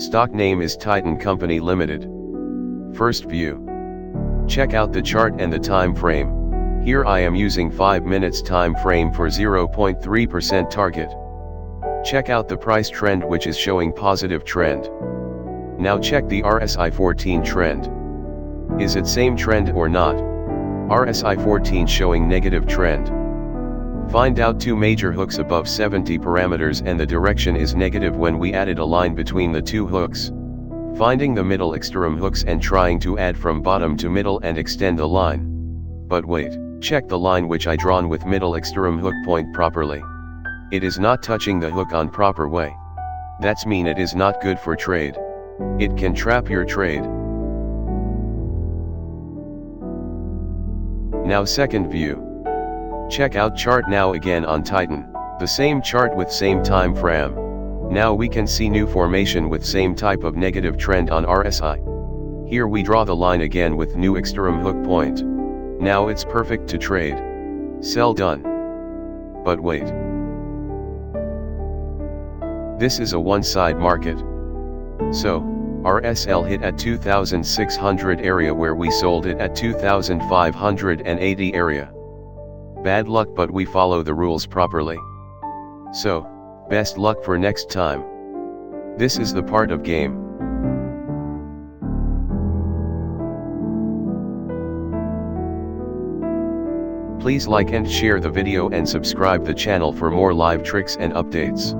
Stock name is Titan Company Limited. First view. Check out the chart and the time frame. Here I am using 5 minutes time frame for 0.3% target. Check out the price trend, which is showing positive trend. Now check the RSI 14 trend. Is it same trend or not? RSI 14 showing negative trend. Find out two major hooks above 70 parameters and the direction is negative when we added a line between the two hooks. Finding the middle extreme hooks and trying to add from bottom to middle and extend the line. But wait, check the line which I drawn with middle extreme hook point properly. It is not touching the hook on proper way. That's mean it is not good for trade. It can trap your trade. Now second view. Check out chart now again on Titan, the same chart with same time frame. Now we can see new formation with same type of negative trend on RSI. Here we draw the line again with new extreme hook point. Now it's perfect to trade. Sell done. But wait. This is a one-side market. So, RSL hit at 2600 area where we sold it at 2580 area. Bad luck, but we follow the rules properly. So, best luck for next time. This is the part of game. Please like and share the video and subscribe the channel for more live tricks and updates.